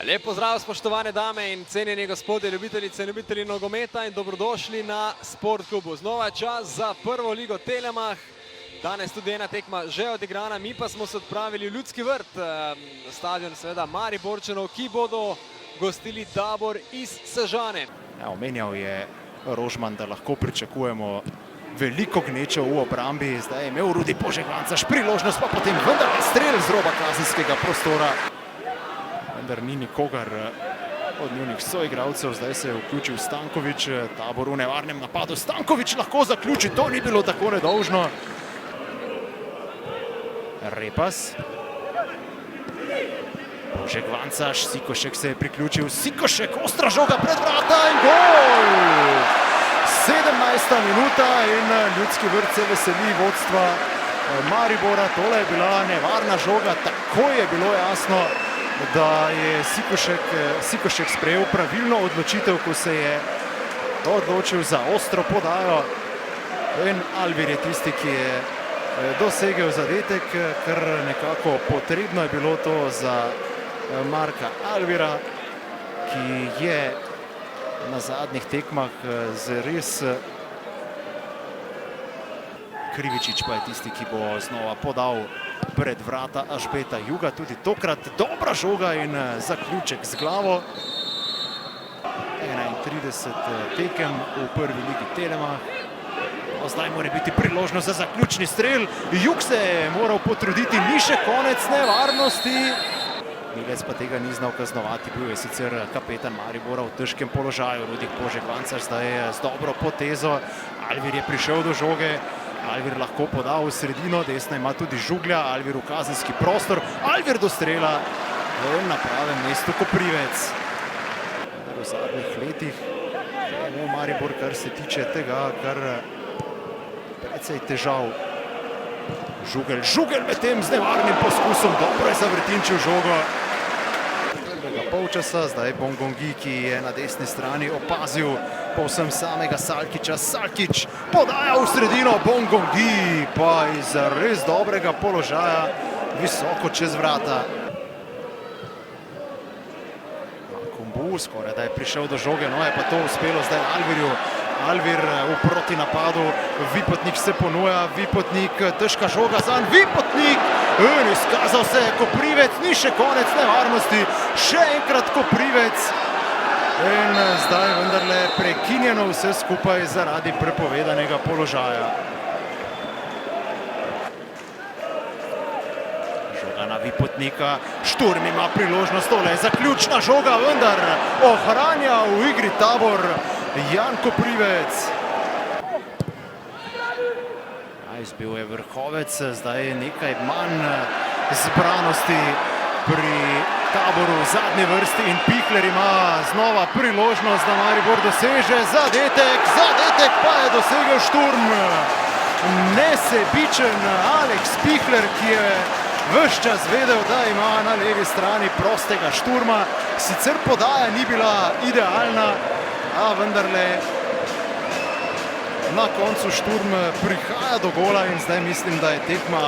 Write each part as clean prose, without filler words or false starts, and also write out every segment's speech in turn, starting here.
Lep pozdrav, spoštovane dame in cenjeni gospodje, ljubitelice in ljubitelji nogometa in dobrodošli na Sport klubu. Znova je čas za prvo ligo Telemach. Danes tudi ena tekma že odigrana, mi pa smo se odpravili v Ljudski vrt, stadion seveda Mariborčanov, ki bodo gostili Tabor iz Sežane. Ja, omenjal je Rožman, da lahko pričakujemo veliko gneče v obrambi. Zdaj je imel Rudi Požegvancaš priložnost, pa potem vendar je strel z roba kazenskega prostora. Vendar ni nikogar od njunih soigralcev, zdaj se je vključil Stanković, Tabor v nevarnem napadu. Stanković lahko zaključi, to ni bilo tako nedolžno. Repas. Požegvancaš, Sikošek se je priključil, Sikošek, ostra žoga pred vrata in gol! 17. minuta in Ljudski vrt se veseli vodstva Maribora. Tole je bila nevarna žoga, tako je bilo jasno, da je Sikošek sprejel pravilno odločitev, ko se je odločil za ostro podajo. In Alvir je tisti, ki je dosegel zadetek, ker nekako potrebno je bilo to za Marka Alvira, ki je na zadnjih tekmah zares. Krivičič pa je tisti, ki bo znova podal pred vrata Ažbeta Juga. Tudi tokrat dobra žoga in zaključek z glavo. 31 tekem v prvi ligi Telemach. Zdaj mora biti priložnost za zaključni strel. Jug se je moral potruditi, ni še konec nevarnosti. Milec pa tega ni znal kaznovati, bil je sicer kapetan Maribora v težkem položaju. Rudi Požegvancaš zdaj z dobro potezo. Alvir je prišel do žoge. Alvir lahko poda v sredino, desna ima tudi Žuglja, Alvir v kazenski prostor. Alvir do strela na pravem mestu Koprivec. V zadnjih letih je imel Maribor, kar se tiče tega, kar precej težav. Žugelj med tem z nevarnim poskusom, dobro je zavrtinčil žogo. Prvega polčasa, zdaj Bongongi, ki je na desni strani opazil povsem samega Salkića. Salkić podaja v sredino, Bongongi pa iz res dobrega položaja visoko čez vrata. Kumbu skoraj da je prišel do žoge, no je pa to uspelo zdaj Alvirju. Alvir v protinapadu, Vipotnik se ponuja, Vipotnik, težka žoga zanj, Vipotnik in izkazal se je Koprivec, ni še konec nevarnosti, še enkrat Koprivec. In zdaj vendarle prekinjeno vse skupaj zaradi prepovedanega položaja. Žoga na Vipotnika, Šturm ima priložnost, tole je zaključna žoga, vendar ohranja v igri Tabor Jan Koprivec. Izbil je vrhovec, zdaj je nekaj manj zbranosti pri Taboru v zadnji vrsti in Pikler ima znova priložnost, da Maribor doseže zadetek pa je dosegel Šturm. Nesebičen Aleks Pikler, ki je ves čas vedel, da ima na levi strani prostega Šturma. Sicer podaja ni bila idealna, a vendarle na koncu Šturm prihaja do gola in zdaj mislim, da je tekma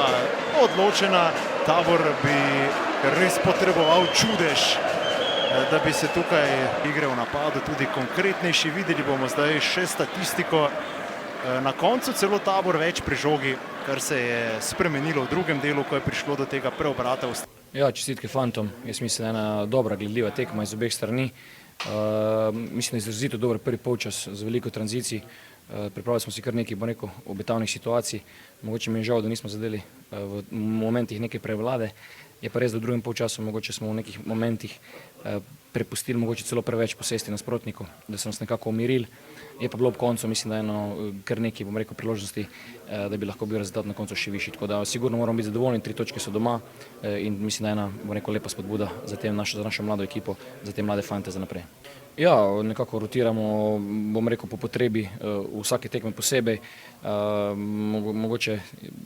odločena. Tabor bi res potreboval čudež, da bi se tukaj igre v napadu tudi konkretnejši. Videli bomo zdaj še statistiko. Na koncu celo Tabor več pri žogi, kar se je spremenilo v drugem delu, ko je prišlo do tega preobrata. Ja, čestitke fantom. Jaz mislim, da je ena dobra gledljiva tekma iz obeh strani. Mislim, da je izrazito dober prvi polčas z veliko tranzicij. Pripravili smo si kar nekaj, bo rekel, obetavnih situacij. Mogoče mi je žal, da nismo zadeli v momentih neke prevlade. Je pa res, da v drugem polčasu mogoče smo v nekih momentih prepustili mogoče celo preveč posesti nasprotniku, da so nas nekako umirili. Je pa bilo ob koncu, mislim, da eno kar nekaj, bom rekel, priložnosti, da bi lahko bil rezultat na koncu še višji. Tako da sigurno moramo biti zadovoljni, 3 točke so doma in mislim, da je ena, bom rekel, lepa spodbuda za našo mlado ekipo, za te mlade fante za naprej. Ja, nekako rotiramo, bom rekel, po potrebi vsake tekme posebej. Mogoče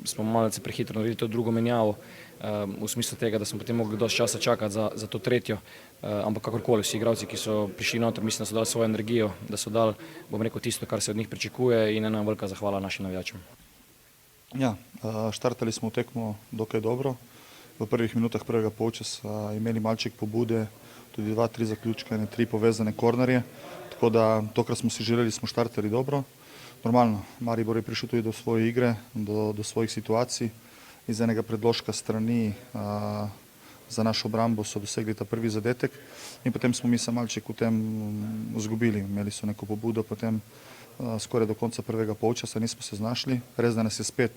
smo malce prehitro naredili to drugo menjavo, v smislu tega, da smo potem mogli dosti časa čakati za to tretjo, ampak kakorkoli vsi igralci, ki so prišli noter, mislim, da so dali svojo energijo, da so dali, bom rekel, tisto, kar se od njih pričakuje in ena velika zahvala našim navijačem. Ja, štartali smo tekmo dokaj dobro. V prvih minutah prvega polčasa imeli malček pobude, tudi 2-3 zaključka, 3 povezane kornerje. Tako da tokrat smo si želeli, smo štartali dobro. Normalno, Maribor je prišel tudi do svoje igre, do svojih situacij. Iz enega predložka strani za našo obrambo so dosegli ta prvi zadetek in potem smo mi se malček v tem izgubili. Imeli so neko pobudo, potem skoraj do konca prvega polčasa nismo se znašli. Res da nas je spet,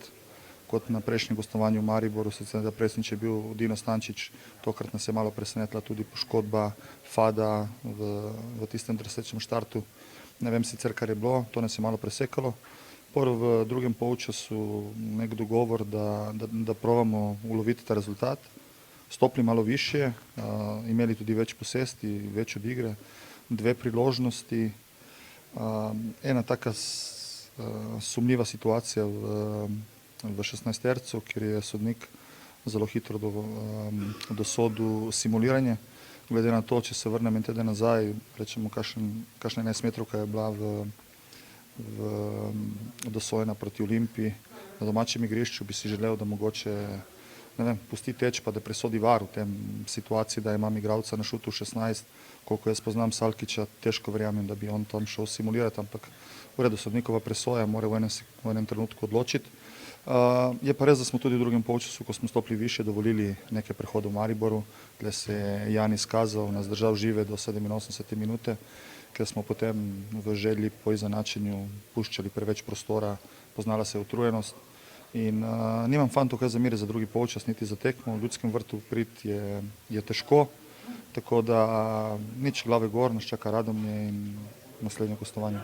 kot na prejšnjem gostovanju v Mariboru, sicer da presnič je bil Dino Stančič, tokrat nas je malo presenetila tudi poškodba Fada v tistem tresečem štartu. Ne vem sicer, kar je bilo, to nas je malo presekalo. V drugem polčasu nek dogovor, da probamo uloviti ta rezultat, stopili malo više, imeli tudi več posesti, več od igre, 2 priložnosti. Ena taka sumljiva situacija v 16-tercu, kjer je sodnik zelo hitro dosodil simuliranje. Glede na to, če se vrnem en teden nazaj, rečemo, kakšna 11-metrovka je bila dosojena proti Olimpiji na domačem igrišču, bi si želel, da mogoče pusti teč, pa da presodi VAR v tem situaciji, da imam igralca na šutu 16, koliko jaz poznam Salkića, težko verjamem, da bi on tam šel simulirati, ampak v redu, sodnikova presoja mora v enem trenutku odločiti. Je pa res, da smo tudi v drugem polčasu, ko smo stopili više, dovolili nekaj prehodov v Mariboru, kjer se je Jan izkazal, nas držal žive do 87 minute, ker smo potem v želji po izenačenju puščali preveč prostora, poznala se je utrujenost. In nimam fantov kaj zamere za drugi polčas, niti za tekmo. V Ljudskem vrtu priti je težko, tako da nič, glave gor, nas čaka Radomlje in naslednje gostovanje.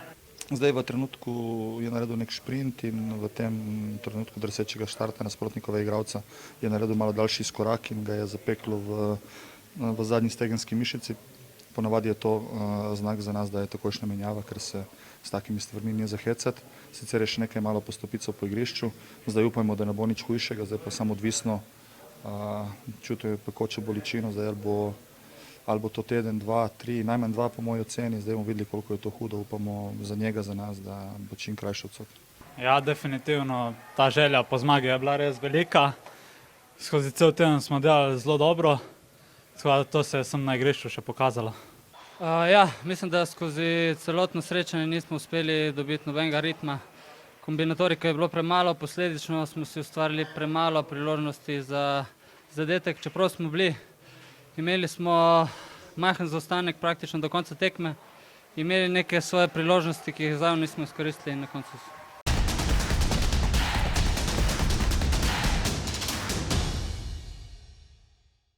Zdaj v trenutku je naredil nek šprint in v tem trenutku drsečega štarta nasprotnikova igralca je naredil malo daljši izkorak in ga je zapeklo v zadnji stegenski mišici. Ponavadi je to znak za nas, da je takojšnja menjava, ker se s takimi stvarmi ni za hecati. Sicer je še nekaj malo postopicov po igrišču, zdaj upajmo, da ne bo nič hujšega, zdaj pa samo odvisno, čutijo pekoče bolečino, zdaj ali bo to teden, 2, 3, najmanj 2 po moji oceni, zdaj bomo videli, koliko je to hudo, upamo za njega, za nas, da bo čim krajši odsoten. Ja, definitivno ta želja po zmagi je bila res velika. Skozi cel teden smo delali zelo dobro, to se je na igrišču še pokazalo. Ja, mislim, da skozi celotno srečanje nismo uspeli dobiti nobenega ritma. Kombinatorika je bilo premalo, posledično smo si ustvarili premalo priložnosti za zadetek, čeprav smo bili. Imeli smo majhen zaostanek praktično do konca tekme, imeli neke svoje priložnosti, ki jih zdaj nismo izkoristili in na koncu